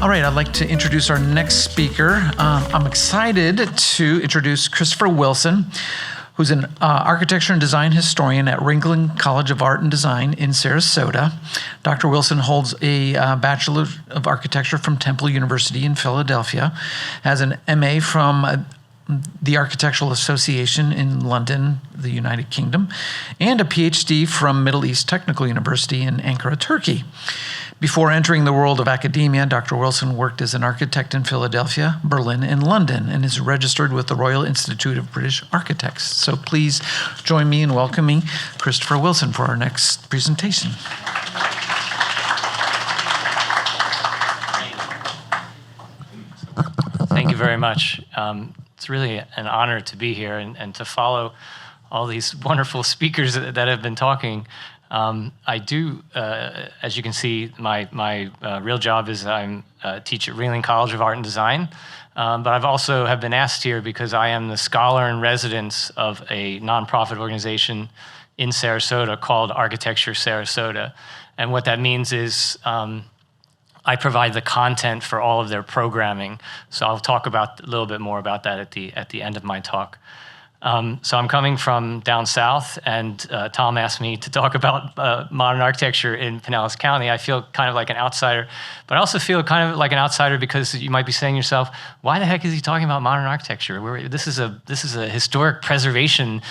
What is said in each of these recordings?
All right, I'd like to introduce our next speaker. I'm excited to introduce Christopher Wilson, who's an architecture and design historian at Ringling College of Art and Design in Sarasota. Dr. Wilson holds a Bachelor of Architecture from Temple University in Philadelphia, has an MA from the Architectural Association in London, the United Kingdom, and a PhD from Middle East Technical University in Ankara, Turkey. Before entering the world of academia, Dr. Wilson worked as an architect in Philadelphia, Berlin, and London, and is registered with the Royal Institute of British Architects. So please join me in welcoming Christopher Wilson for our next presentation. Thank you very much. It's really an honor to be here and to follow all these wonderful speakers that have been talking. I do, as you can see, my real job is I teach at Ringling College of Art and Design, but I've also have been asked here because I am the scholar in residence of a nonprofit organization in Sarasota called Architecture Sarasota. And what that means is I provide the content for all of their programming. So I'll talk about a little bit more about that at the end of my talk. So I'm coming from down south, and Tom asked me to talk about modern architecture in Pinellas County. I feel kind of like an outsider, but I also feel kind of like an outsider because you might be saying to yourself, why the heck is he talking about modern architecture? This is a historic preservation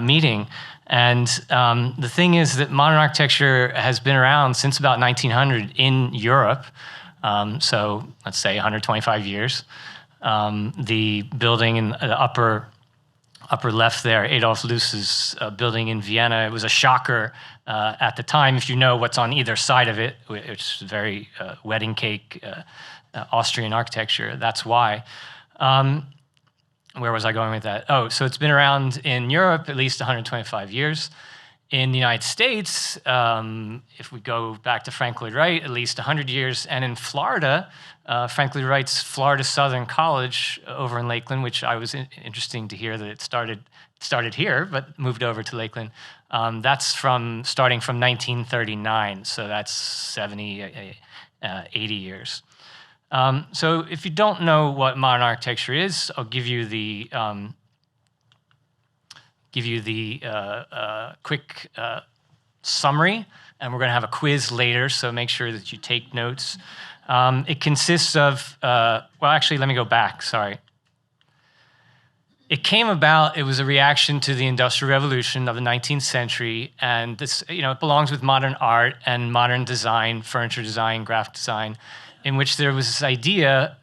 meeting. And the thing is that modern architecture has been around since about 1900 in Europe. So let's say 125 years. The building in the upper left there, Adolf Loos's building in Vienna, it was a shocker at the time, if you know what's on either side of it, which is very wedding cake Austrian architecture. That's why. Where was I going with that? Oh, so it's been around in Europe at least 125 years. In the United States, if we go back to Frank Lloyd Wright, at least 100 years. And in Florida, Frank Lloyd Wright's Florida Southern College over in Lakeland, which I was interesting to hear that it started here, but moved over to Lakeland. That's starting from 1939, so that's 70, 80 years. So if you don't know what modern architecture is, I'll give you the quick summary, and we're going to have a quiz later, so make sure that you take notes. It consists of, well, actually, let me go back, sorry. It came about, it was a reaction to the Industrial Revolution of the 19th century, and this, it belongs with modern art and modern design, furniture design, graphic design, in which there was this idea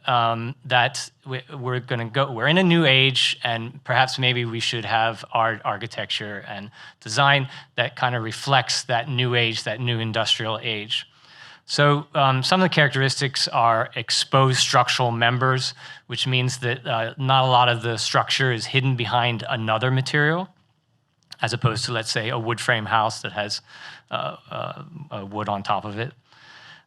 that we're in a new age, and perhaps maybe we should have art, architecture, and design that kind of reflects that new age, that new industrial age. So some of the characteristics are exposed structural members, which means that not a lot of the structure is hidden behind another material, as opposed to, let's say, a wood frame house that has wood on top of it.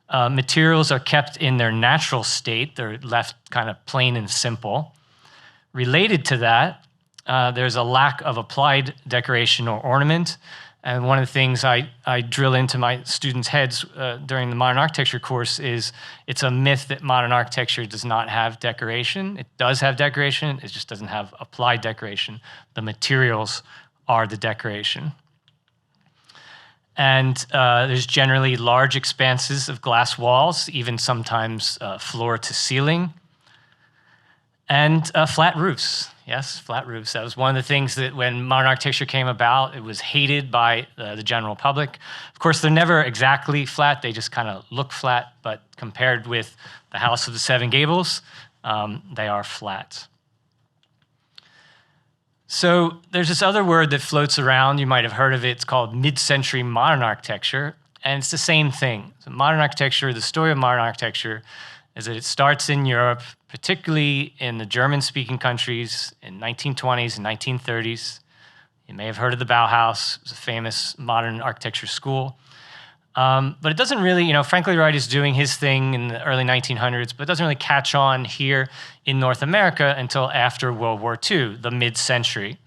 Materials are kept in their natural state. They're left kind of plain and simple. Related to that, there's a lack of applied decoration or ornament. And one of the things I drill into my students' heads during the modern architecture course is it's a myth that modern architecture does not have decoration. It does have decoration, it just doesn't have applied decoration. The materials are the decoration. And there's generally large expanses of glass walls, even sometimes floor to ceiling. And flat roofs. Yes, flat roofs. That was one of the things that when modern architecture came about, it was hated by the general public. Of course, they're never exactly flat. They just kind of look flat. But compared with the House of the Seven Gables, they are flat. So there's this other word that floats around. You might have heard of it. It's called mid-century modern architecture. And it's the same thing. So modern architecture, the story of modern architecture is that it starts in Europe, particularly in the German-speaking countries in 1920s and 1930s. You may have heard of the Bauhaus. It was a famous modern architecture school. But it doesn't really, Frank Lloyd Wright is doing his thing in the early 1900s, but it doesn't really catch on here in North America until after World War II, the mid-century.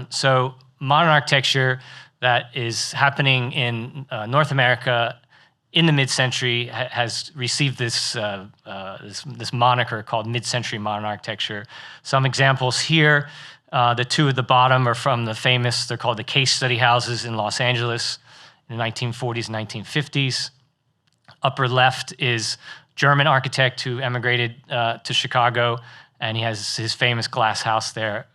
So modern architecture that is happening in North America in the mid-century has received this, this moniker called mid-century modern architecture. Some examples here, the two at the bottom are from the famous, they're called the case study houses in Los Angeles in the 1940s and 1950s. Upper left is German architect who emigrated to Chicago, and he has his famous glass house there,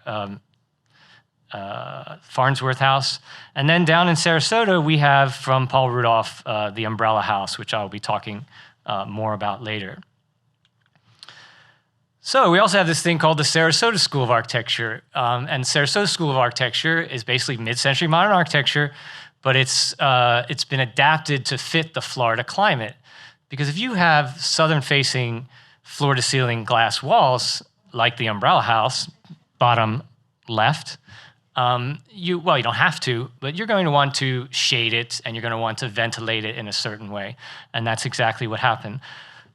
Farnsworth House. And then down in Sarasota, we have from Paul Rudolph, the Umbrella House, which I'll be talking more about later. So we also have this thing called the Sarasota School of Architecture. And Sarasota School of Architecture is basically mid-century modern architecture, but it's been adapted to fit the Florida climate. Because if you have southern-facing floor-to-ceiling glass walls, like the Umbrella House, bottom left, you don't have to, but you're going to want to shade it and you're going to want to ventilate it in a certain way. And that's exactly what happened.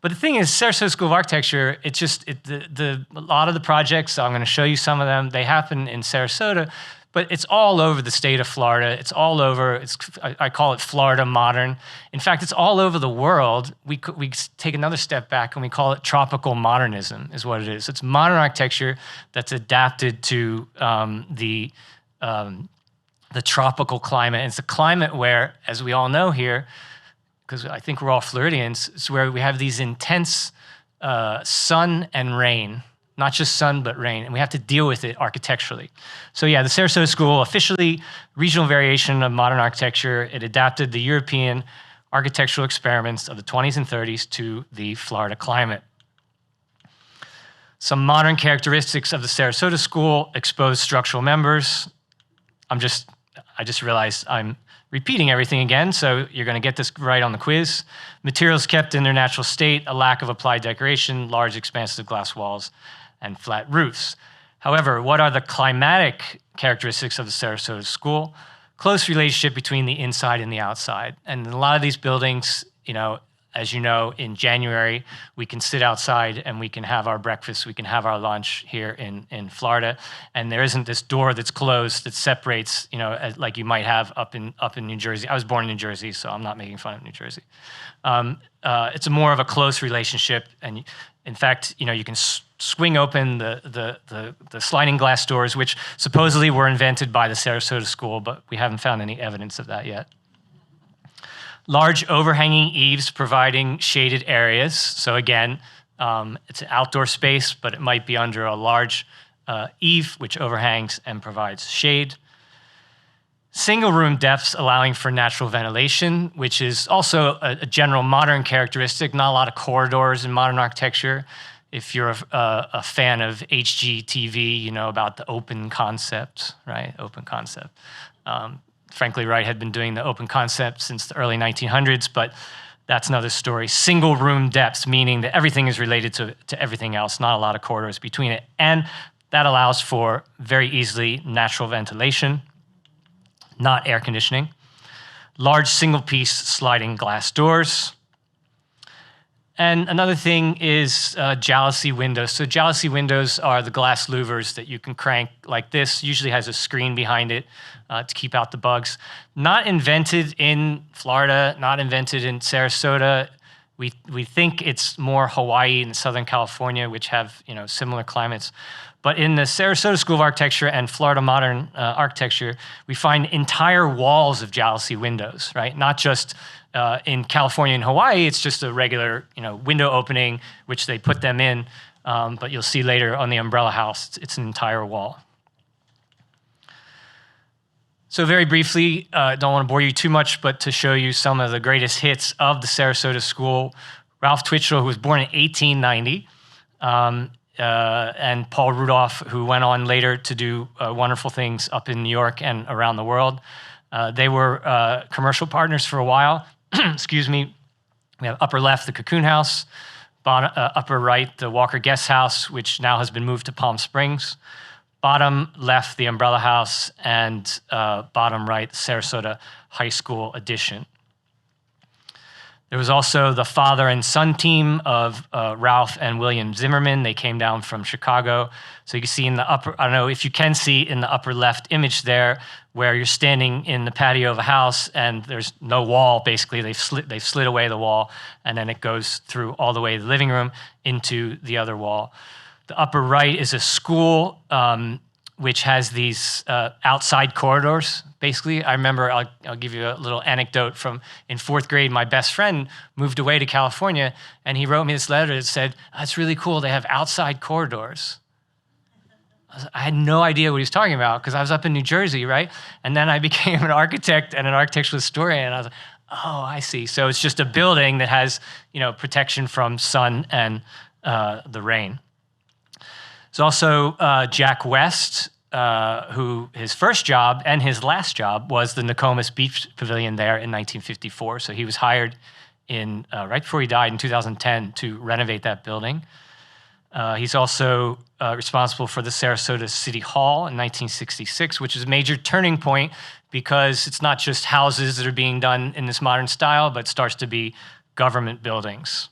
But the thing is, Sarasota School of Architecture, it's just, a lot of the projects, I'm going to show you some of them, they happen in Sarasota, but it's all over the state of Florida. It's all over, I call it Florida modern. In fact, it's all over the world. We take another step back and we call it tropical modernism is what it is. It's modern architecture that's adapted to the tropical climate. And it's a climate where, as we all know here, because I think we're all Floridians, it's where we have these intense sun and rain. Not just sun, but rain, and we have to deal with it architecturally. So yeah, the Sarasota School, officially regional variation of modern architecture. It adapted the European architectural experiments of the 20s and 30s to the Florida climate. Some modern characteristics of the Sarasota School: exposed structural members. I just realized I'm repeating everything again, so you're going to get this right on the quiz. Materials kept in their natural state, a lack of applied decoration, large expansive glass walls, and flat roofs. However, what are the climatic characteristics of the Sarasota School? Close relationship between the inside and the outside. And in a lot of these buildings, as you know, in January, we can sit outside and we can have our breakfast, we can have our lunch here in Florida. And there isn't this door that's closed that separates, like you might have up in New Jersey. I was born in New Jersey, so I'm not making fun of New Jersey. It's more of a close relationship. And in fact, you can swing open the sliding glass doors, which supposedly were invented by the Sarasota School, but we haven't found any evidence of that yet. Large overhanging eaves providing shaded areas. So again, it's an outdoor space, but it might be under a large eave, which overhangs and provides shade. Single room depths allowing for natural ventilation, which is also a general modern characteristic. Not a lot of corridors in modern architecture. If you're a fan of HGTV, you know about the open concept, right? Open concept. Frank Lloyd Wright had been doing the open concept since the early 1900s, but that's another story. Single room depths, meaning that everything is related to everything else, not a lot of corridors between it. And that allows for very easily natural ventilation, not air conditioning. Large single-piece sliding glass doors. And another thing is jalousie windows. So jalousie windows are the glass louvers that you can crank like this. Usually has a screen behind it to keep out the bugs. Not invented in Florida, not invented in Sarasota. We think it's more Hawaii and Southern California, which have similar climates. But in the Sarasota School of Architecture and Florida modern architecture, we find entire walls of jalousie windows, right? Not just in California and Hawaii, it's just a regular window opening, which they put them in. But you'll see later on the Umbrella House, it's an entire wall. So very briefly, don't want to bore you too much, but to show you some of the greatest hits of the Sarasota School. Ralph Twitchell, who was born in 1890, and Paul Rudolph, who went on later to do wonderful things up in New York and around the world. They were commercial partners for a while. Excuse me. We have upper left, the Cocoon House. Upper right, the Walker Guest House, which now has been moved to Palm Springs. Bottom left, the Umbrella House. And bottom right, the Sarasota High School addition. There was also the father and son team of Ralph and William Zimmerman. They came down from Chicago. So you can see in the upper, I don't know if you can see in the upper left image there, where you're standing in the patio of a house and there's no wall, basically. They've slid away the wall, and then it goes through all the way to the living room into the other wall. The upper right is a school which has these outside corridors. Basically, I remember, I'll give you a little anecdote from in 4th grade. My best friend moved away to California, and he wrote me this letter that said, "That's really cool, they have outside corridors." I had no idea what he was talking about because I was up in New Jersey, right? And then I became an architect and an architectural historian, and I was like, oh, I see. So it's just a building that has, protection from sun and the rain. There's also Jack West, who his first job and his last job was the Nokomis Beach Pavilion there in 1954. So he was hired in right before he died in 2010 to renovate that building. He's also responsible for the Sarasota City Hall in 1966, which is a major turning point because it's not just houses that are being done in this modern style, but it starts to be government buildings.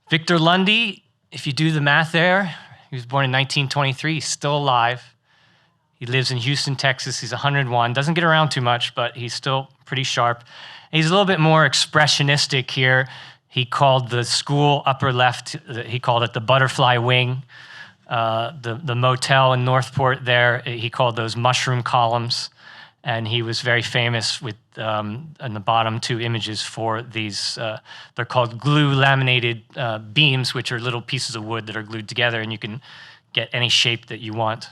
Victor Lundy, if you do the math there, he was born in 1923, he's still alive. He lives in Houston, Texas. He's 101, doesn't get around too much, but he's still pretty sharp. And he's a little bit more expressionistic here. He called the school upper left, he called it the butterfly wing. The motel in Northport there, he called those mushroom columns. And he was very famous with, in the bottom 2 images for these, they're called glue laminated beams, which are little pieces of wood that are glued together, and you can get any shape that you want.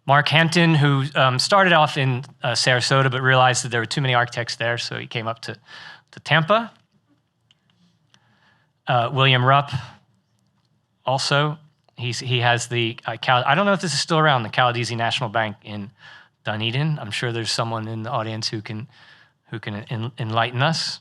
Mark Hampton, who started off in Sarasota, but realized that there were too many architects there, so he came up to Tampa. William Rupp, also, he has the, I don't know if this is still around, the Caladesi National Bank in Dunedin. I'm sure there's someone in the audience who can enlighten us.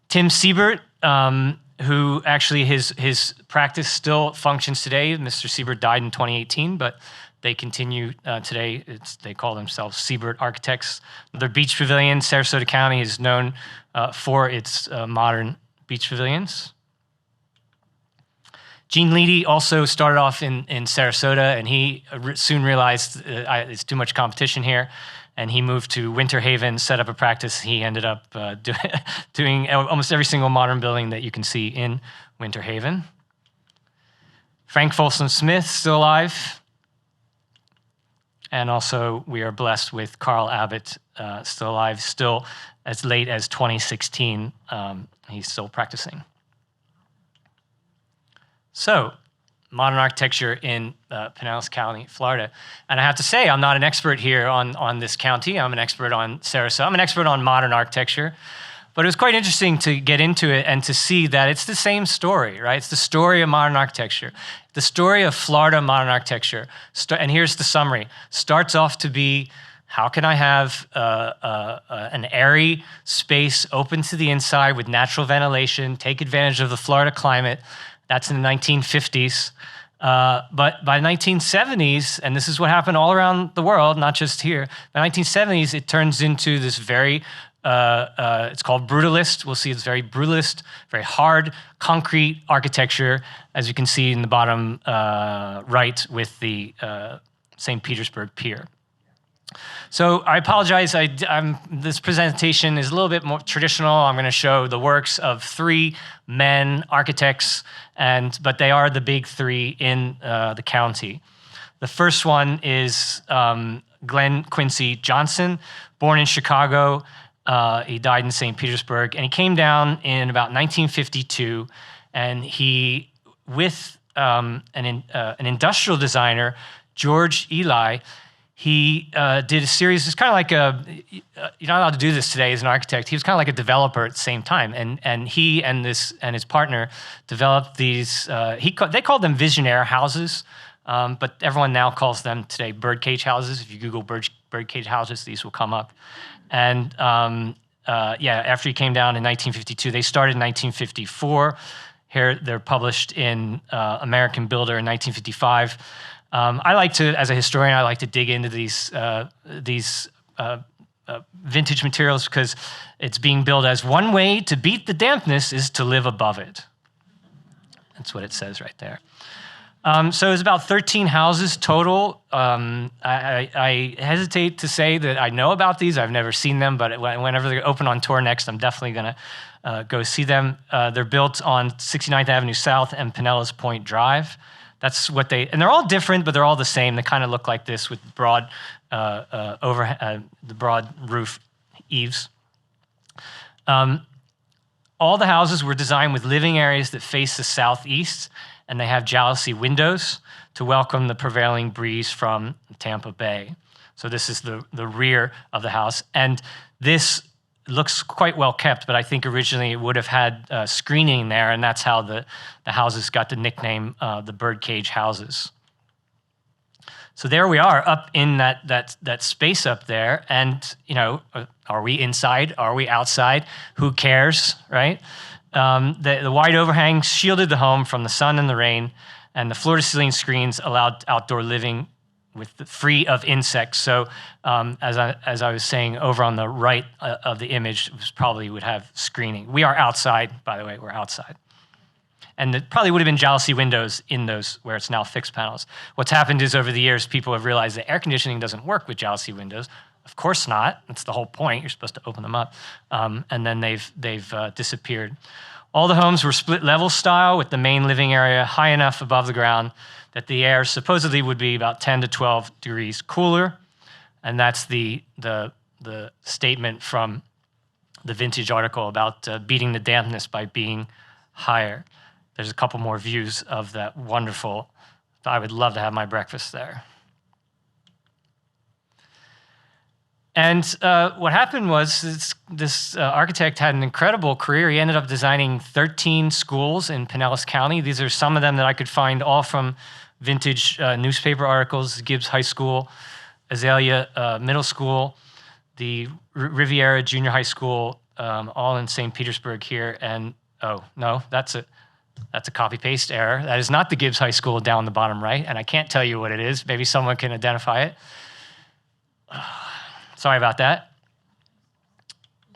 Tim Siebert, who actually his practice still functions today. Mr. Siebert died in 2018, but they continue today. They call themselves Siebert Architects. Their beach pavilion, Sarasota County, is known for its modern beach pavilions. Gene Leedy also started off in Sarasota, and he soon realized it's too much competition here, and he moved to Winter Haven, set up a practice. He ended up doing almost every single modern building that you can see in Winter Haven. Frank Folsom Smith, still alive. And also, we are blessed with Carl Abbott, still alive, still as late as 2016. He's still practicing. So, modern architecture in Pinellas County, Florida. And I have to say, I'm not an expert here on this county. I'm an expert on Sarasota. I'm an expert on modern architecture. But it was quite interesting to get into it and to see that it's the same story, right? It's the story of modern architecture. The story of Florida modern architecture, and here's the summary, starts off to be, how can I have an airy space open to the inside with natural ventilation, take advantage of the Florida climate? That's in the 1950s. But by the 1970s, and this is what happened all around the world, not just here, by the 1970s, it turns into this very, it's called brutalist. We'll see it's very brutalist, very hard, concrete architecture, as you can see in the bottom right with the St. Petersburg Pier. So I apologize, this presentation is a little bit more traditional. I'm going to show the works of 3 men architects, but they are the big 3 in the county. The first one is Glenn Quincy Johnson, born in Chicago. He died in St. Petersburg, and he came down in about 1952, and he, with an industrial designer, George Eli, he did a series. It's kind of like you're not allowed to do this today as an architect. He was kind of like a developer at the same time, and he and his partner developed these. They called them visionaire houses, but everyone now calls them today birdcage houses. If you Google birdcage houses, these will come up. And after he came down in 1952, they started in 1954. Here they're published in American Builder in I like to, as a historian, I like to dig into these vintage materials because it's being billed as one way to beat the dampness is to live above it. That's what it says right there. So it's about 13 houses total. I hesitate to say that I know about these. I've never seen them, but whenever they open on tour next, I'm definitely going to go see them. They're built on 69th Avenue South and Pinellas Point Drive. That's what and they're all different, but they're all the same. They kind of look like this with broad the broad roof eaves. All the houses were designed with living areas that face the southeast, and they have jalousie windows to welcome the prevailing breeze from Tampa Bay. So this is the rear of the house. And this looks quite well kept, but I think originally it would have had screening there, and that's how the houses got the nickname the birdcage houses. So there we are up in that space up there, and are we inside? Are we outside? Who cares, right? The wide overhang shielded the home from the sun and the rain, and the floor-to-ceiling screens allowed outdoor living free of insects. So as I was saying, over on the right of the image probably would have screening. We are outside, by the way, we're outside. And it probably would have been jalousie windows in those where it's now fixed panels. What's happened is over the years, people have realized that air conditioning doesn't work with jalousie windows. Of course not. That's the whole point. You're supposed to open them up. And then they've disappeared. All the homes were split level style with the main living area high enough above the ground that the air supposedly would be about 10 to 12 degrees cooler. And that's the statement from the vintage article about beating the dampness by being higher. There's a couple more views of that wonderful, I would love to have my breakfast there. And what happened was this architect had an incredible career. He ended up designing 13 schools in Pinellas County. These are some of them that I could find all from vintage newspaper articles: Gibbs High School, Azalea Middle School, the Riviera Junior High School, all in St. Petersburg here. And oh, no, that's a copy-paste error. That is not the Gibbs High School down the bottom right, and I can't tell you what it is. Maybe someone can identify it. Sorry about that.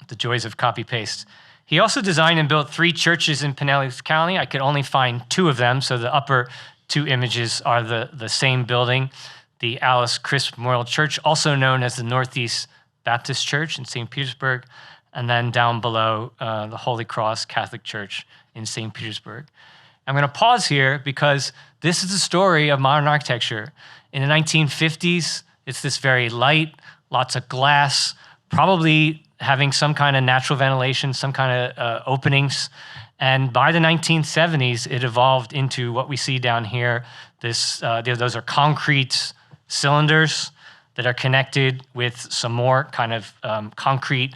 The joys of copy-paste. He also designed and built 3 churches in Pinellas County. I could only find 2 of them, so the upper 2 images are the same building. The Alice Crisp Memorial Church, also known as the Northeast Baptist Church in St. Petersburg, and then down below, the Holy Cross Catholic Church in St. Petersburg. I'm going to pause here because this is the story of modern architecture. In the 1950s, it's this very light, lots of glass, probably having some kind of natural ventilation, some kind of openings. And by the 1970s, it evolved into what we see down here. Those are concrete cylinders that are connected with some more kind of concrete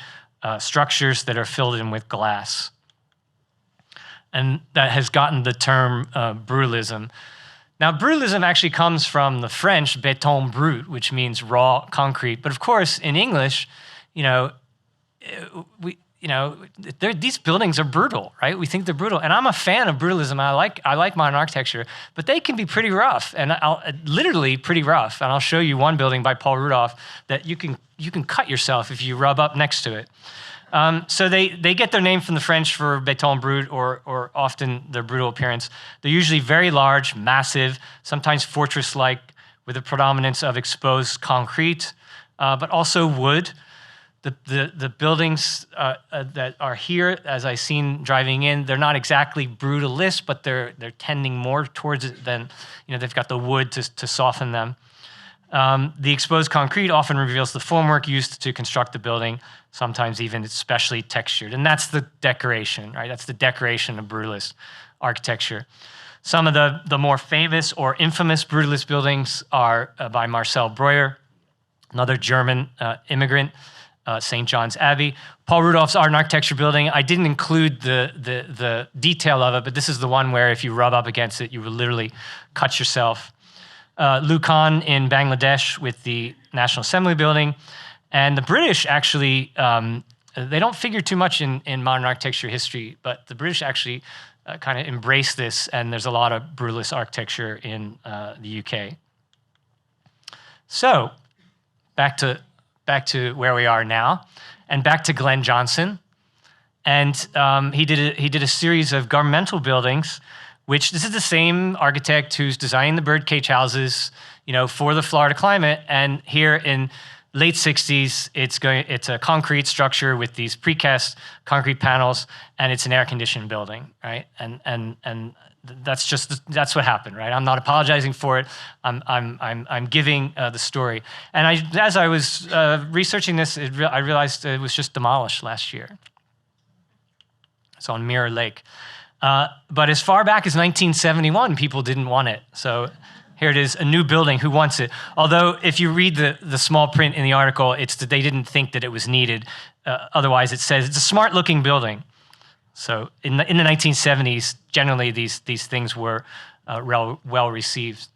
structures that are filled in with glass. And that has gotten the term brutalism. Now, brutalism actually comes from the French béton brut, which means raw concrete. But of course, in English, these buildings are brutal, right? We think they're brutal, and I'm a fan of brutalism. I like modern architecture, but they can be pretty rough, and literally pretty rough. And I'll show you one building by Paul Rudolph that you can cut yourself if you rub up next to it. So they get their name from the French for béton brut, or often their brutal appearance. They're usually very large, massive, sometimes fortress-like, with a predominance of exposed concrete, but also wood. The buildings that are here, as I've seen driving in, they're not exactly brutalist, but they're tending more towards it than, they've got the wood to soften them. The exposed concrete often reveals the formwork used to construct the building, sometimes even it's specially textured. And that's the decoration, right? That's the decoration of brutalist architecture. Some of the more famous or infamous brutalist buildings are by Marcel Breuer, another German immigrant, St. John's Abbey. Paul Rudolph's Art and Architecture building, I didn't include the detail of it, but this is the one where if you rub up against it, you would literally cut yourself. Lucan in Bangladesh with the National Assembly building. And the British actually, they don't figure too much in modern architecture history, but the British actually kind of embrace this, and there's a lot of brutalist architecture in the UK. So, back to back to where we are now, and back to Glenn Johnson. And he did a series of governmental buildings, which this is the same architect who's designing the birdcage houses, for the Florida climate. And here in late 60s, it's a concrete structure with these precast concrete panels, and it's an air-conditioned building, right? And that's what happened, right? I'm not apologizing for it. I'm giving the story. And as I was researching this, I realized it was just demolished last year. It's on Mirror Lake. But as far back as 1971, people didn't want it. So here it is, a new building. Who wants it? Although if you read the small print in the article, it's that they didn't think that it was needed. Otherwise, it says it's a smart-looking building. So in the 1970s, generally these things were well received.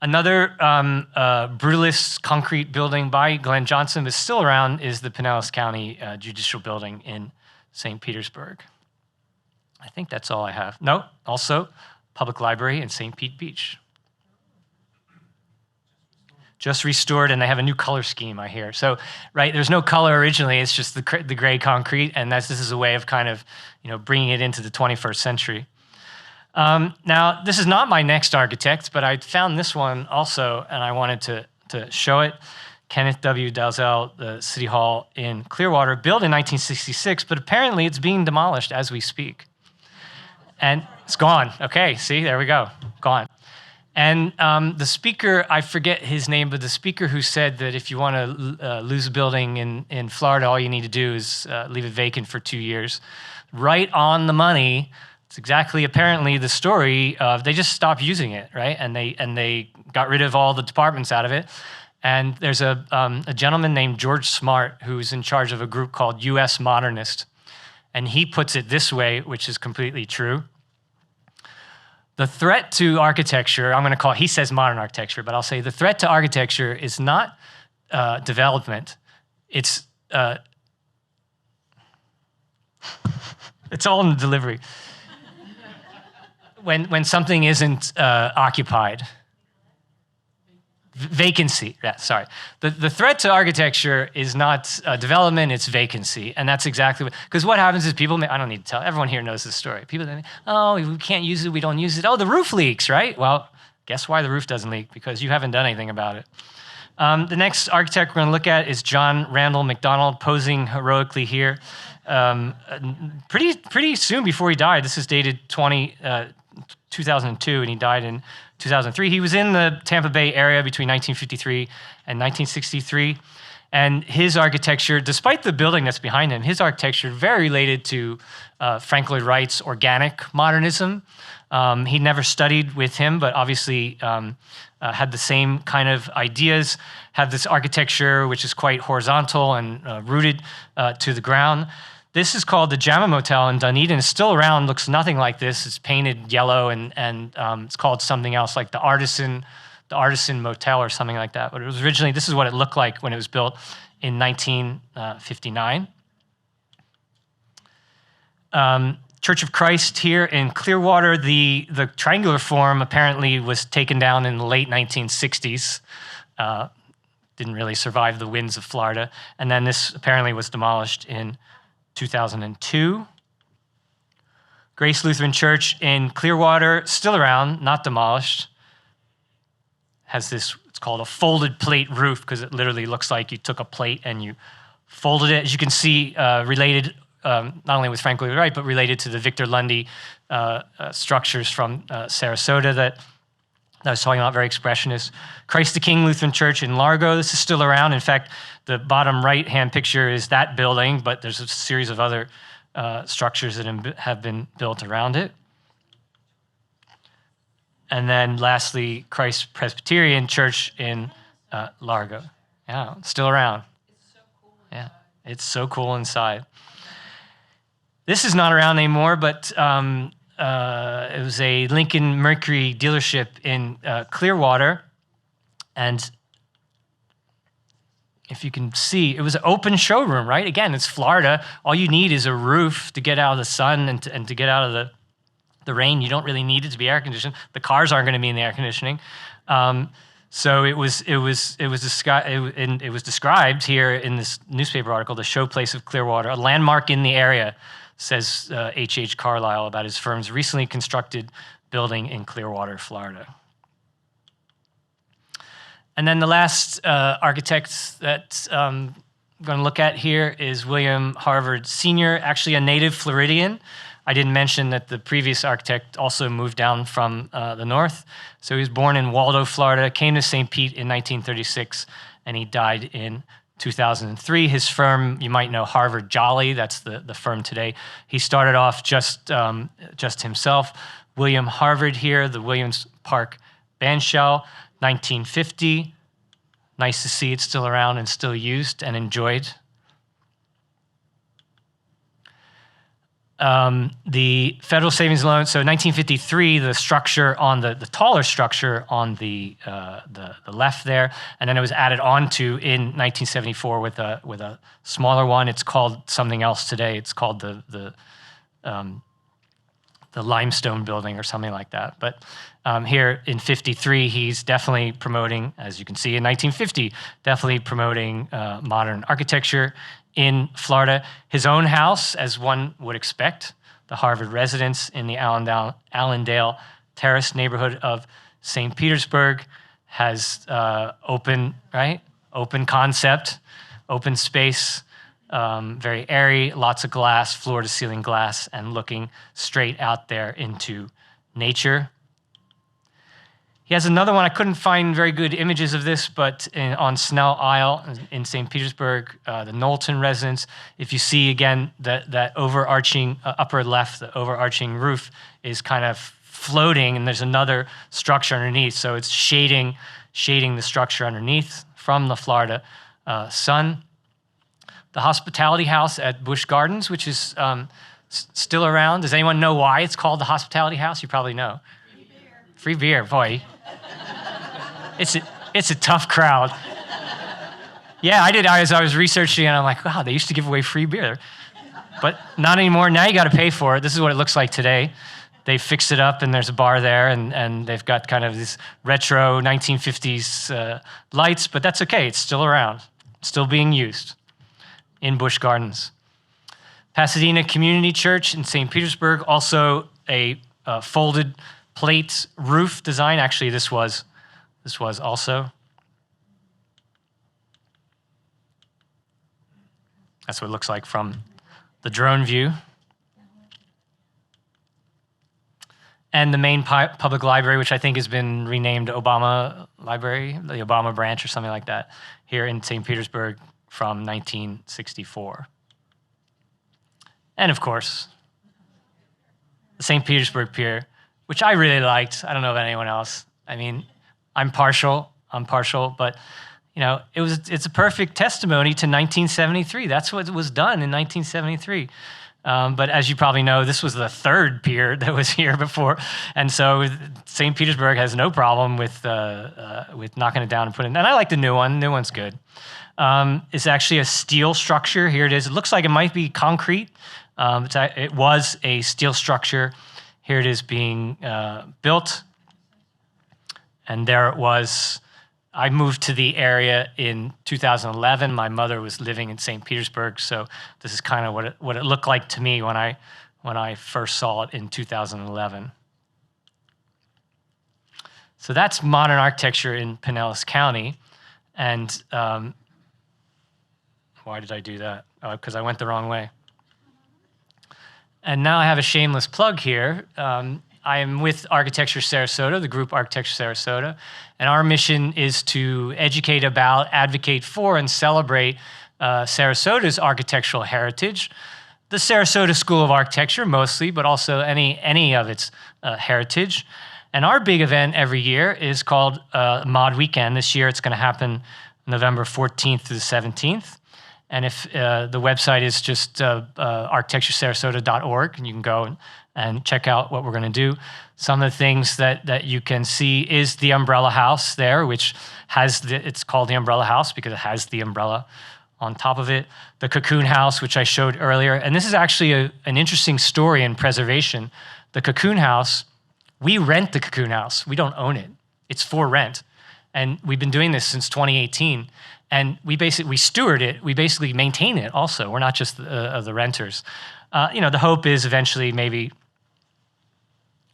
Another brutalist concrete building by Glenn Johnson that's still around is the Pinellas County Judicial Building in St. Petersburg. I think that's all I have. No, also Public Library in St. Pete Beach. Just restored, and they have a new color scheme, I hear. So, right, there's no color originally. It's just the gray concrete, and this is a way of kind of, bringing it into the 21st century. Now, this is not my next architect, but I found this one also, and I wanted to show it. Kenneth W. Dalzell, the City Hall in Clearwater, built in 1966, but apparently it's being demolished as we speak. And it's gone. Okay, see, there we go, gone. And the speaker, I forget his name, but the speaker who said that if you want to lose a building in Florida, all you need to do is leave it vacant for 2 years. Right on the money. It's exactly, apparently, the story of they just stopped using it, right? And they got rid of all the departments out of it. And there's a gentleman named George Smart who's in charge of a group called U.S. Modernist. And he puts it this way, which is completely true. The threat to architecture, I'm going to call it, he says modern architecture, but I'll say the threat to architecture is not development. It's all in the delivery. When something isn't occupied. Vacancy, yeah, sorry. The threat to architecture is not development, it's vacancy. And that's exactly because what happens is people, I don't need to tell, everyone here knows this story. People think, oh, we can't use it, we don't use it. Oh, the roof leaks, right? Well, guess why the roof doesn't leak? Because you haven't done anything about it. The next architect we're gonna look at is John Randall McDonald, posing heroically here. Pretty soon before he died, this is dated 2002, and he died in 2003. He was in the Tampa Bay area between 1953 and 1963. And his architecture, despite the building that's behind him, his architecture very related to Frank Lloyd Wright's organic modernism. He never studied with him, but obviously had the same kind of ideas, had this architecture which is quite horizontal and rooted to the ground. This is called the Jama Motel in Dunedin. It's still around, looks nothing like this. It's painted yellow and it's called something else like the Artisan Motel or something like that. But it was originally, this is what it looked like when it was built in 1959. Church of Christ here in Clearwater, the triangular form apparently was taken down in the late 1960s. Didn't really survive the winds of Florida. And then this apparently was demolished in 2002. Grace Lutheran Church in Clearwater, still around, not demolished. Has this, it's called a folded plate roof because it literally looks like you took a plate and you folded it. As you can see, related not only with Frank Lloyd Wright, but related to the Victor Lundy structures from Sarasota that I was talking about, very expressionist. Christ the King Lutheran Church in Largo, this is still around. In fact, the bottom right-hand picture is that building, but there's a series of other structures that have been built around it. And then lastly, Christ Presbyterian Church in Largo. Yeah, it's still around. It's so cool inside. Yeah, it's so cool inside. This is not around anymore, but it was a Lincoln Mercury dealership in Clearwater. And if you can see, it was an open showroom, right? Again, it's Florida. All you need is a roof to get out of the sun and to get out of the rain. You don't really need it to be air conditioned. The cars aren't going to be in the air conditioning. So it was described here in this newspaper article, the showplace of Clearwater, a landmark in the area, says H.H. Carlisle about his firm's recently constructed building in Clearwater, Florida. And then the last architect that I'm going to look at here is William Harvard Sr., actually a native Floridian. I didn't mention that the previous architect also moved down from the north. So he was born in Waldo, Florida, came to St. Pete in 1936, and he died in 2003. His firm, you might know Harvard Jolly, that's the firm today. He started off just himself. William Harvard here, the Williams Park Bandshell, 1950. Nice to see it's still around and still used and enjoyed. The federal savings loan, so 1953, the structure on the taller structure on the left there, and then it was added onto in 1974 with a smaller one. It's called something else today. It's called the limestone building or something like that. But here in 53, he's definitely promoting, as you can see in 1950, definitely promoting modern architecture in Florida. His own house, as one would expect, the Harvard residence in the Allendale Terrace neighborhood of St. Petersburg, has open concept, open space, very airy, lots of glass, floor-to-ceiling glass, and looking straight out there into nature. He has another one. I couldn't find very good images of this, but on Snell Isle in St. Petersburg, the Knowlton residence, if you see again that overarching upper left, the overarching roof is kind of floating, and there's another structure underneath. So it's shading the structure underneath from the Florida sun. The Hospitality House at Busch Gardens, which is still around. Does anyone know why it's called the Hospitality House? You probably know. Free beer. Free beer, boy. It's a tough crowd. Yeah, I did. I was researching, and I'm like, wow, they used to give away free beer. But not anymore. Now you got to pay for it. This is what it looks like today. They fixed it up, and there's a bar there, and they've got kind of these retro 1950s lights, but that's okay. It's still around, still being used in Busch Gardens. Pasadena Community Church in St. Petersburg, also a folded plate roof design. Actually, this was also. That's what it looks like from the drone view. And the main public library, which I think has been renamed Obama Library, the Obama branch or something like that, here in St. Petersburg from 1964. And of course, the St. Petersburg Pier, which I really liked. I don't know about anyone else. I mean, I'm partial, but it's a perfect testimony to 1973. That's what was done in 1973. But as you probably know, this was the third pier that was here before, and so St. Petersburg has no problem with knocking it down and putting it. And I like the new one. The new one's good. It's actually a steel structure. Here it is. It looks like it might be concrete. It was a steel structure. Here it is being built, and there it was. I moved to the area in 2011. My mother was living in St. Petersburg, so this is kind of what it looked like to me when I first saw it in 2011. So that's modern architecture in Pinellas County, and why did I do that? Oh, because I went the wrong way. And now I have a shameless plug here. I am with Architecture Sarasota, the group Architecture Sarasota, and our mission is to educate about, advocate for, and celebrate Sarasota's architectural heritage, the Sarasota School of Architecture mostly, but also any of its heritage. And our big event every year is called Mod Weekend. This year it's going to happen November 14th through the 17th. And if the website is just architecturesarasota.org, and you can go and check out what we're going to do. Some of the things that you can see is the umbrella house there, which it's called the umbrella house because it has the umbrella on top of it. The cocoon house, which I showed earlier. And this is actually an interesting story in preservation. The cocoon house, we rent the cocoon house. We don't own it. It's for rent. And we've been doing this since 2018. And we steward it. We basically maintain it also. We're not just the renters. The hope is eventually maybe,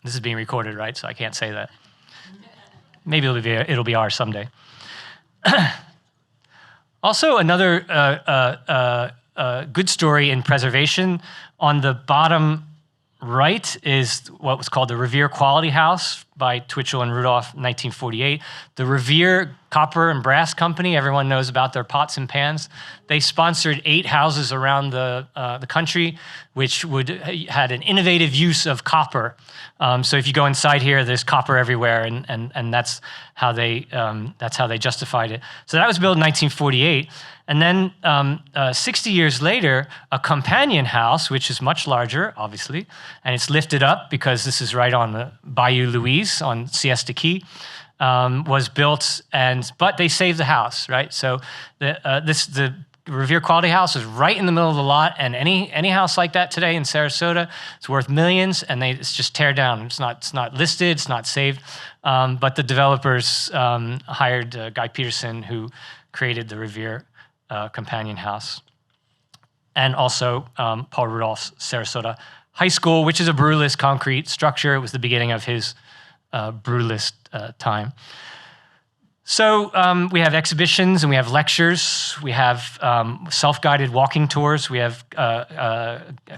this is being recorded, right? So I can't say that. Maybe it'll be ours someday. Also, another good story in preservation. On the bottom right is what was called the Revere Quality House by Twitchell and Rudolph in 1948. The Revere Copper and Brass Company, everyone knows about their pots and pans. They sponsored 8 houses around the country, which had an innovative use of copper. So if you go inside here, there's copper everywhere, and that's how they justified it. So that was built in 1948. And then 60 years later, a companion house, which is much larger, obviously, and it's lifted up because this is right on the Bayou Louise on Siesta Key, was built, but they saved the house, right? So the Revere Quality House is right in the middle of the lot, and any house like that today in Sarasota, it's worth millions, and it's just tear down. It's not listed, it's not saved, but the developers hired Guy Peterson, who created the Revere companion house, and also Paul Rudolph's Sarasota High School, which is a brewless concrete structure. It was the beginning of his brewless time. So we have exhibitions and we have lectures. We have self-guided walking tours. We have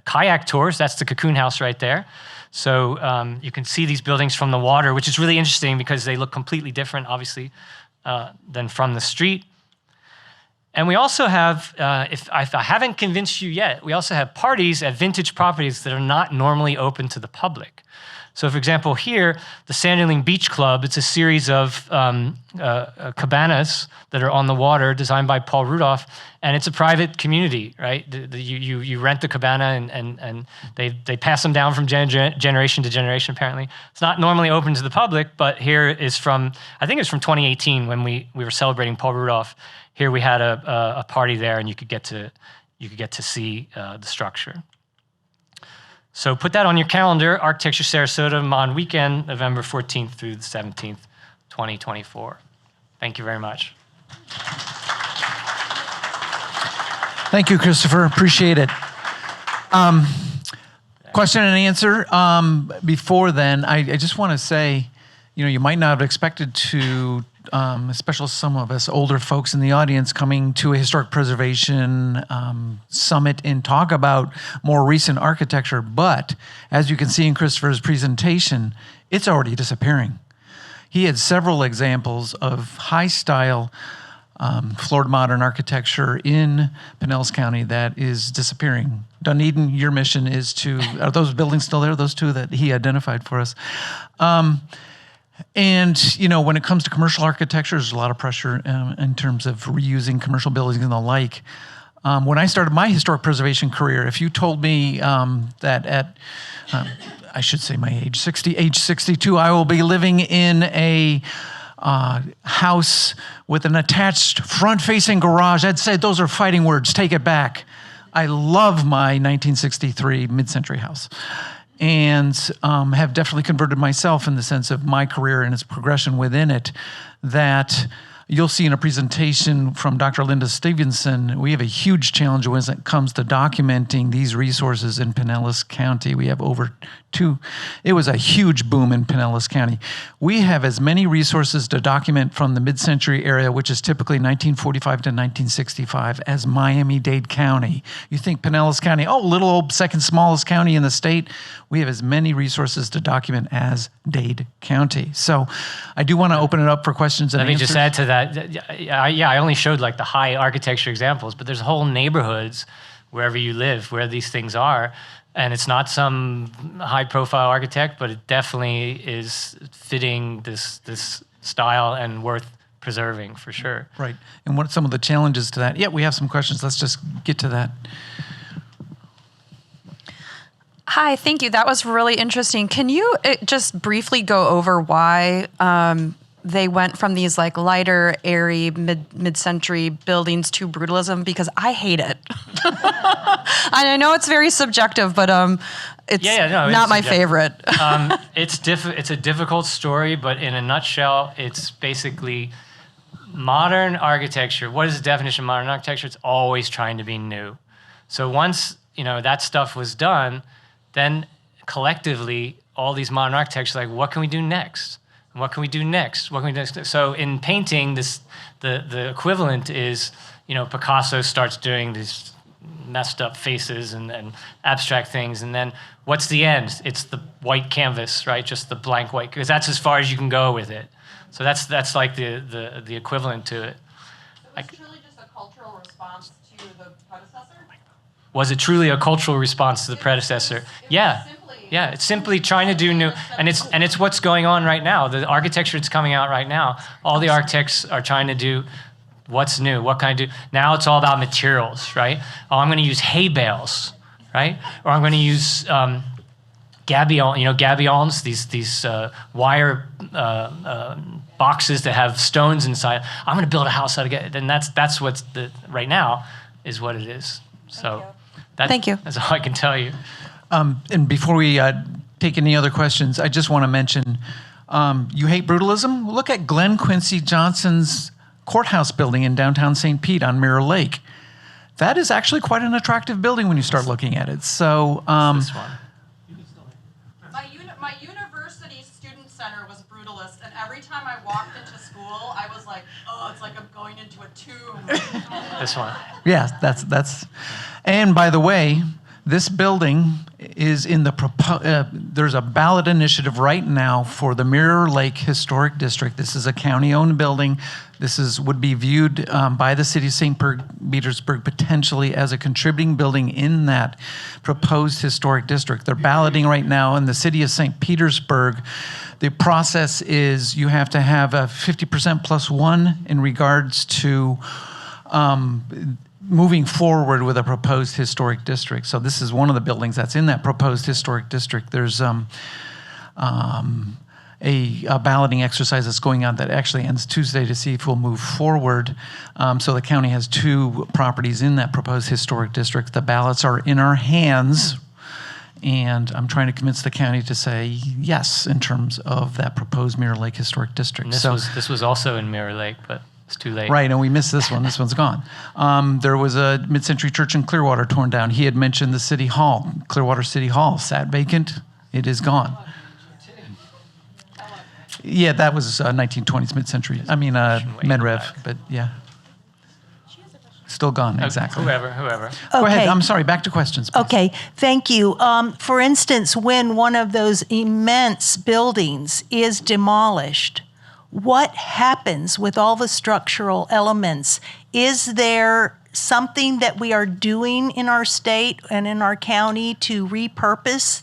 kayak tours. That's the Cocoon House right there. So you can see these buildings from the water, which is really interesting because they look completely different, obviously, than from the street. And we also have, if I haven't convinced you yet, we also have parties at vintage properties that are not normally open to the public. So for example, here, the Sanderling Beach Club, it's a series of cabanas that are on the water designed by Paul Rudolph, and it's a private community, right? You rent the cabana and they pass them down from generation to generation, apparently. It's not normally open to the public, but here is from, I think it's from 2018 when we were celebrating Paul Rudolph. Here we had a party there, and you could get to see the structure. So put that on your calendar, Architecture Sarasota on weekend, November 14th through the 17th, 2024. Thank you very much. Thank you, Christopher. Appreciate it. Question and answer. Before then, I just want to say, you might not have expected to, especially some of us older folks in the audience, coming to a historic preservation summit and talk about more recent architecture. But as you can see in Christopher's presentation, it's already disappearing. He had several examples of high-style Florida modern architecture in Pinellas County that is disappearing. Dunedin, your mission is are those buildings still there, those 2 that he identified for us? And, when it comes to commercial architecture, there's a lot of pressure in terms of reusing commercial buildings and the like. When I started my historic preservation career, if you told me that at, I should say my age 62, I will be living in a house with an attached front-facing garage, I'd say those are fighting words, take it back. I love my 1963 mid-century house. And have definitely converted myself in the sense of my career and its progression within it, that you'll see in a presentation from Dr. Linda Stevenson, we have a huge challenge when it comes to documenting these resources in Pinellas County. We have it was a huge boom in Pinellas County. We have as many resources to document from the mid-century area, which is typically 1945 to 1965, as Miami-Dade County. You think Pinellas County, little old second smallest county in the state. We have as many resources to document as Dade County. So I do want to open it up for questions and answers. Let me just add to that. I only showed like the high architecture examples, but there's whole neighborhoods wherever you live where these things are. And it's not some high-profile architect, but it definitely is fitting this style and worth preserving for sure. Right. And what are some of the challenges to that? Yeah, we have some questions. Let's just get to that. Hi, thank you. That was really interesting. Can you just briefly go over why they went from these like lighter, airy, mid-century buildings to brutalism? Because I hate it. And I know it's very subjective, but it's not my favorite. It's a difficult story, but in a nutshell, it's basically modern architecture, what is the definition of modern architecture? It's always trying to be new. So once, that stuff was done, then collectively, all these modern architects are like, what can we do next? What can we do next? What can we do next? So in painting, the equivalent is, Picasso starts doing these messed up faces and abstract things, and then what's the end? It's the white canvas, right? Just the blank white, because that's as far as you can go with it. So that's like the equivalent to it. So it's truly just a cultural response to the predecessor? Was it truly a cultural response to the predecessor? Yeah. Yeah, it's simply trying to do new, and it's what's going on right now. The architecture that's coming out right now, all the architects are trying to do what's new, what can I do? Now it's all about materials, right? Oh, I'm going to use hay bales, right? Or I'm going to use gabions, these wire boxes that have stones inside. I'm going to build a house out of it. And that's what's right now is what it is. So Thank you. That's all I can tell you. And before we take any other questions, I just want to mention, you hate brutalism? Look at Glenn Quincy Johnson's courthouse building in downtown St. Pete on Mirror Lake. That is actually quite an attractive building when you start looking at it. So, This one. My university student center was brutalist, and every time I walked into school, I was like, oh, it's like I'm going into a tomb. This one. yeah, that's. And by the way, this building is in the there's a ballot initiative right now for the Mirror Lake Historic District. This is a county-owned building. This would be viewed by the city of St. Petersburg potentially as a contributing building in that proposed historic district. They're balloting right now in the city of St. Petersburg. The process is you have to have a 50% plus one in regards to moving forward with a proposed historic district. So this is one of the buildings that's in that proposed historic district. There's a balloting exercise that's going on that actually ends Tuesday to see if we'll move forward. So the county has 2 properties in that proposed historic district. The ballots are in our hands, and I'm trying to convince the county to say yes in terms of that proposed Mirror Lake Historic District. And this was also in Mirror Lake, but it's too late. Right, and we missed this one. This one's gone. There was a mid-century church in Clearwater torn down. He had mentioned the city hall, Clearwater City Hall, sat vacant. It is gone. Yeah, that was 1920s mid-century. I mean, Medrev, but yeah. Still gone, exactly. Whoever. Go ahead. Okay. I'm sorry. Back to questions, please. Okay, thank you. For instance, when one of those immense buildings is demolished, what happens with all the structural elements? Is there something that we are doing in our state and in our county to repurpose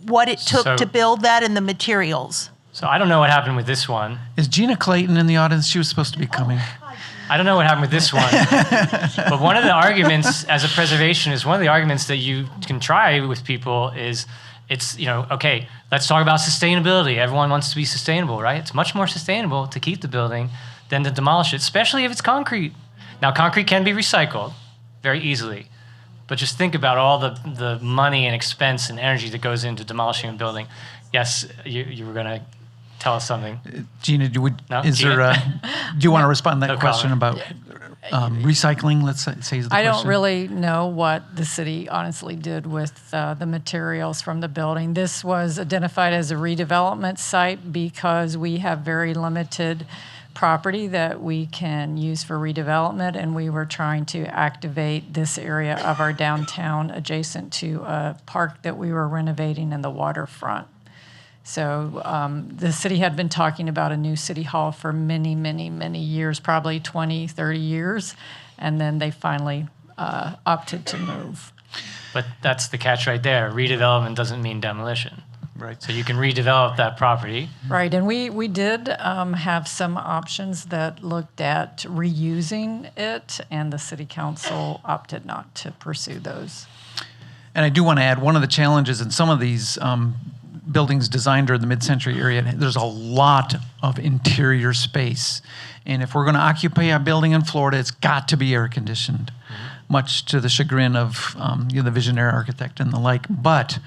what it took to build that and the materials? So I don't know what happened with this one. Is Gina Clayton in the audience? She was supposed to be coming. I don't know what happened with this one. But one of the arguments as a preservationist, one of the arguments that you can try with people is okay, let's talk about sustainability. Everyone wants to be sustainable, right? It's much more sustainable to keep the building than to demolish it, especially if it's concrete. Now, concrete can be recycled very easily, but just think about all the money and expense and energy that goes into demolishing a building. Yes, you were going to tell us something. Gina, do you want to respond to that question about recycling? Let's say is the question. I don't really know what the city honestly did with the materials from the building. This was identified as a redevelopment site because we have very limited property that we can use for redevelopment, and we were trying to activate this area of our downtown adjacent to a park that we were renovating in the waterfront. So the city had been talking about a new city hall for many, many, many years, probably 20, 30 years, and then they finally opted to move. But that's the catch right there. Redevelopment doesn't mean demolition. Right. So you can redevelop that property. Right, and we did have some options that looked at reusing it, and the city council opted not to pursue those. And I do want to add, one of the challenges in some of these buildings designed during the mid-century area, there's a lot of interior space. And if we're going to occupy a building in Florida, it's got to be air-conditioned. much to the chagrin of the visionary architect and the like. But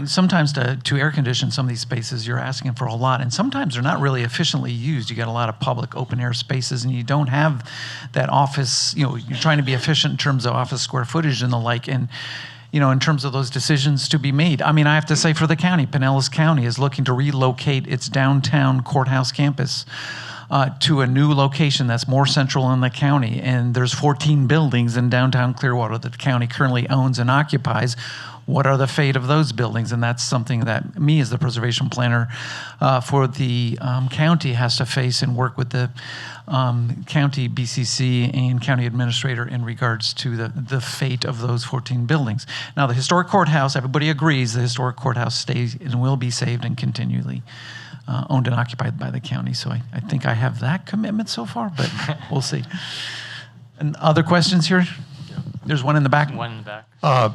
sometimes to air condition some of these spaces, you're asking for a lot, and sometimes they're not really efficiently used. You got a lot of public open air spaces, and you don't have that office. You're trying to be efficient in terms of office square footage and the like, and in terms of those decisions to be made. I mean, I have to say for the county, Pinellas County is looking to relocate its downtown courthouse campus to a new location that's more central in the county. And there's 14 buildings in downtown Clearwater that the county currently owns and occupies. What are the fate of those buildings? And that's something that me as the preservation planner for the county has to face and work with the county BCC and county administrator in regards to the fate of those 14 buildings. Now, the historic courthouse, everybody agrees the historic courthouse stays and will be saved and continually owned and occupied by the county. So I think I have that commitment so far, but we'll see. And other questions here? There's one in the back. One in the back.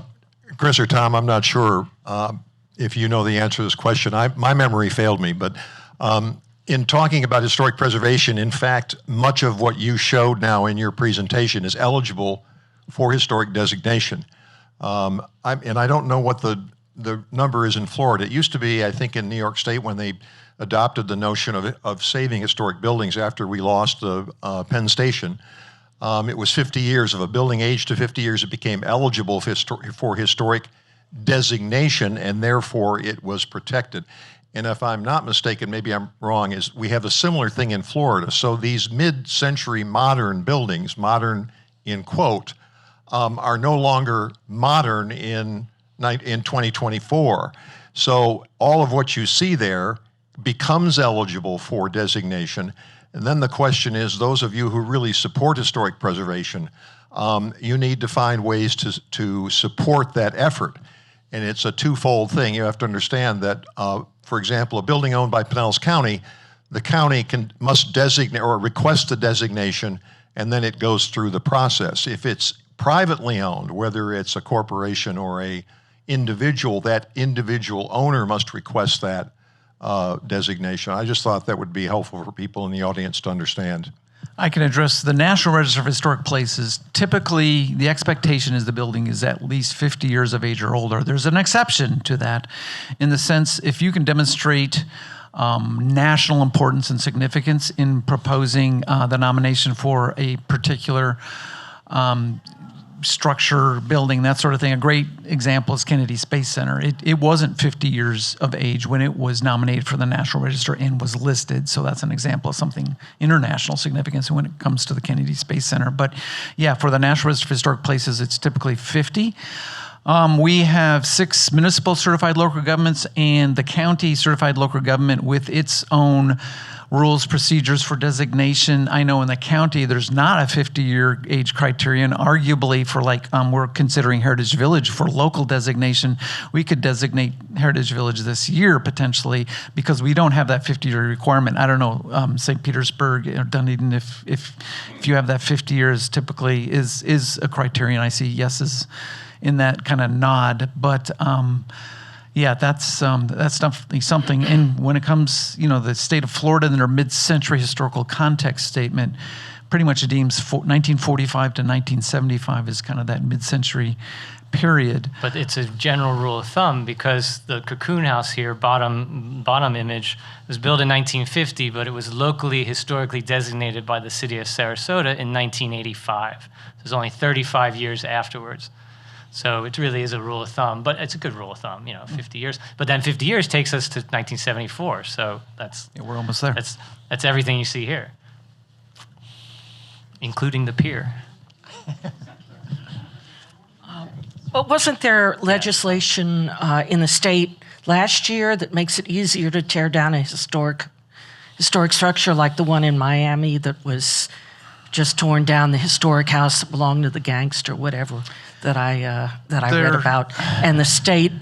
Chris or Tom, I'm not sure if you know the answer to this question. My memory failed me, but in talking about historic preservation, in fact, much of what you showed now in your presentation is eligible for historic designation. And I don't know what the number is in Florida. It used to be, I think, in New York State when they adopted the notion of saving historic buildings after we lost the Penn Station. It was 50 years of a building aged to 50 years. It became eligible for historic designation, and therefore it was protected. And if I'm not mistaken, maybe I'm wrong, is we have a similar thing in Florida. So these mid-century modern buildings, modern in quote, are no longer modern in 2024. So all of what you see there becomes eligible for designation. And then the question is, those of you who really support historic preservation, you need to find ways to support that effort. And it's a twofold thing. You have to understand that, for example, a building owned by Pinellas County, the county must designate or request the designation, and then it goes through the process. If it's privately owned, whether it's a corporation or a individual, that individual owner must request that designation. I just thought that would be helpful for people in the audience to understand. I can address the National Register of Historic Places. Typically, the expectation is the building is at least 50 years of age or older. There's an exception to that in the sense if you can demonstrate national importance and significance in proposing the nomination for a particular structure, building, that sort of thing. A great example is Kennedy Space Center. It wasn't 50 years of age when it was nominated for the National Register and was listed. So that's an example of something international significance when it comes to the Kennedy Space Center. But yeah, for the National Register of Historic Places, it's typically 50. We have 6 municipal certified local governments and the county certified local government with its own rules, procedures for designation. I know in the county, there's not a 50-year age criterion. Arguably for we're considering Heritage Village for local designation. We could designate Heritage Village this year potentially because we don't have that 50-year requirement. I don't know, St. Petersburg or Dunedin, if you have that 50 years typically is a criterion. I see yeses in that kind of nod, but yeah, that's definitely something. And when it comes, the state of Florida and their mid-century historical context statement pretty much deems 1945 to 1975 as kind of that mid-century period. But it's a general rule of thumb because the cocoon house here, bottom image, was built in 1950, but it was locally historically designated by the city of Sarasota in 1985. So it was only 35 years afterwards. So it really is a rule of thumb, but it's a good rule of thumb, 50 years. But then 50 years takes us to 1974, so we're almost there. That's everything you see here, including the pier. Well, wasn't there legislation in the state last year that makes it easier to tear down a historic structure like the one in Miami that was just torn down, the historic house that belonged to the gangster, whatever, that I read about. And the state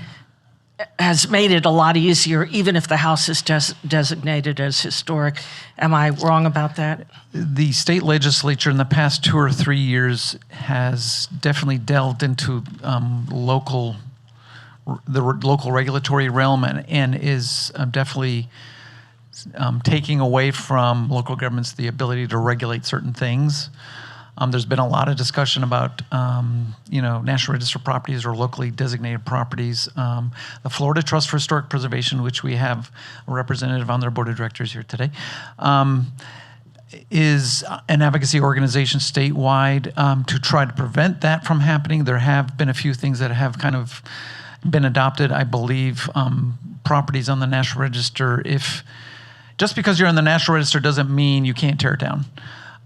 has made it a lot easier, even if the house is designated as historic. Am I wrong about that? The state legislature in the past 2 or 3 years has definitely delved into the local regulatory realm and is definitely taking away from local governments the ability to regulate certain things. There's been a lot of discussion about, National Register properties or locally designated properties. The Florida Trust for Historic Preservation, which we have a representative on their board of directors here today, is an advocacy organization statewide to try to prevent that from happening. There have been a few things that have kind of been adopted. I believe properties on the National Register, just because you're on the National Register doesn't mean you can't tear it down.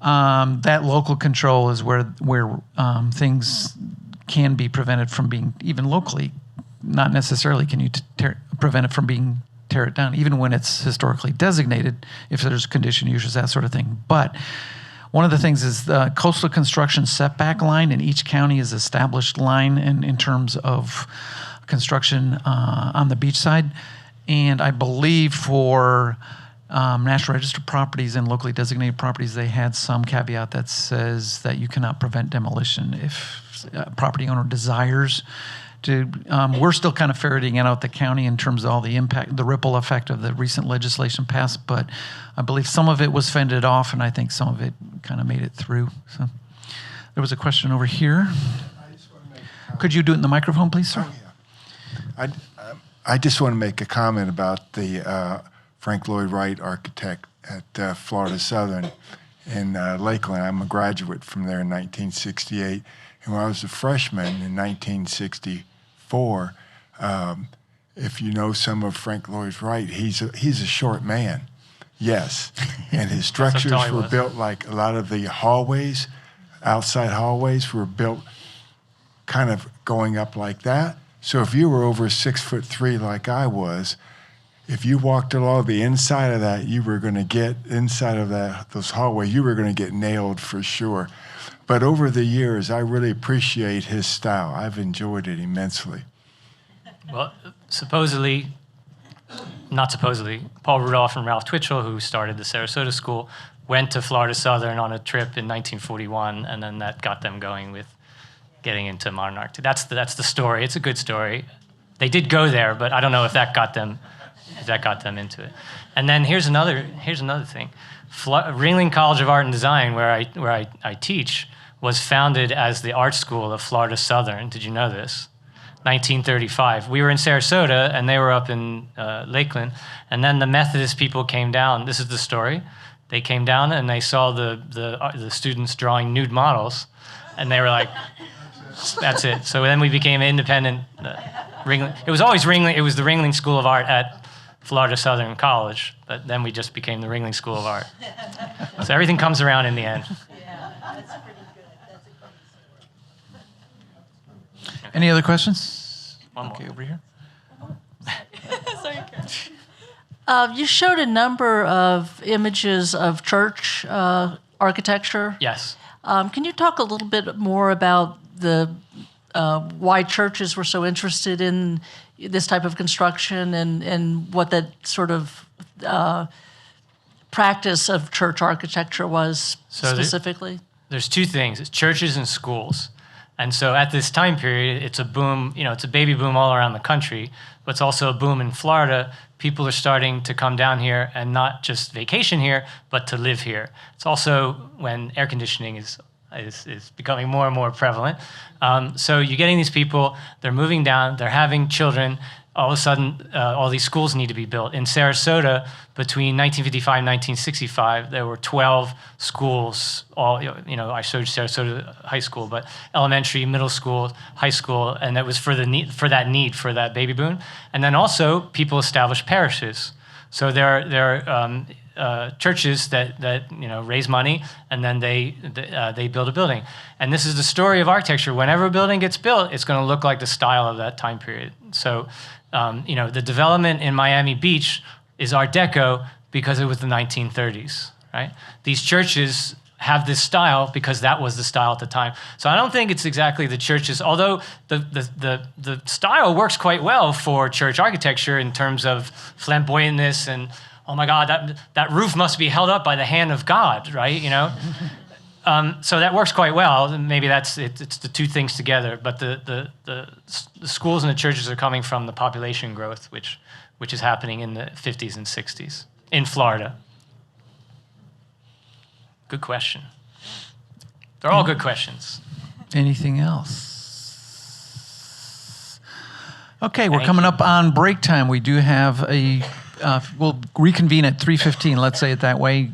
That local control is where things can be prevented from being, even locally, not necessarily can you prevent it from being tear it down, even when it's historically designated, if there's condition uses, that sort of thing. But one of the things is the coastal construction setback line in each county is established line in terms of construction on the beach side. And I believe for National Register properties and locally designated properties, they had some caveat that says that you cannot prevent demolition if a property owner desires to. We're still kind of ferreting out the county in terms of all the impact, the ripple effect of the recent legislation passed, but I believe some of it was fended off, and I think some of it kind of made it through. So there was a question over here. Could you do it in the microphone, please, sir? Oh, yeah. I just want to make a comment about the Frank Lloyd Wright architect at Florida Southern in Lakeland. I'm a graduate from there in 1968. And when I was a freshman in 1964, if you know some of Frank Lloyd Wright, he's a short man, yes. And his structures were built like a lot of the hallways, outside hallways were built kind of going up like that. So if you were over 6'3" like I was, if you walked along the inside of that, you were going to get inside of those hallways, you were going to get nailed for sure. But over the years, I really appreciate his style. I've enjoyed it immensely. Well, not supposedly, Paul Rudolph and Ralph Twitchell, who started the Sarasota School, went to Florida Southern on a trip in 1941, and then that got them going with getting into modern architecture. That's the story. It's a good story. They did go there, but I don't know if that got them into it. And then here's another thing. Ringling College of Art and Design, where I teach, was founded as the art school of Florida Southern. Did you know this? 1935. We were in Sarasota, and they were up in Lakeland. And then the Methodist people came down. This is the story. They came down, and they saw the students drawing nude models, and they were like, that's it. So then we became independent. Ringling. It was always Ringling. It was the Ringling School of Art at Florida Southern College, but then we just became the Ringling School of Art. So everything comes around in the end. Yeah, that's pretty good. That's a good story. Any other questions? One more. Okay, over here. You showed a number of images of church architecture. Yes. Can you talk a little bit more about why churches were so interested in this type of construction and what that sort of practice of church architecture was specifically? There's two things. It's churches and schools. And so at this time period, it's a boom, it's a baby boom all around the country, but it's also a boom in Florida. People are starting to come down here and not just vacation here, but to live here. It's also when air conditioning is becoming more and more prevalent. So you're getting these people, they're moving down, they're having children. All of a sudden, all these schools need to be built. In Sarasota, between 1955 and 1965, there were 12 schools. I showed Sarasota High School, but elementary, middle school, high school, and that was for that baby boom. And then also, people established parishes. So there are churches that raise money, and then they build a building. And this is the story of architecture. Whenever a building gets built, it's going to look like the style of that time period. So, the development in Miami Beach is Art Deco because it was the 1930s, right? These churches have this style because that was the style at the time. So I don't think it's exactly the churches, although the style works quite well for church architecture in terms of flamboyantness and, oh my God, that roof must be held up by the hand of God, right? So that works quite well. Maybe it's the two things together. But the schools and the churches are coming from the population growth, which is happening in the 50s and 60s in Florida. Good question. They're all good questions. Anything else? Okay, we're coming up on break time. We do have we'll reconvene at 3:15, let's say it that way.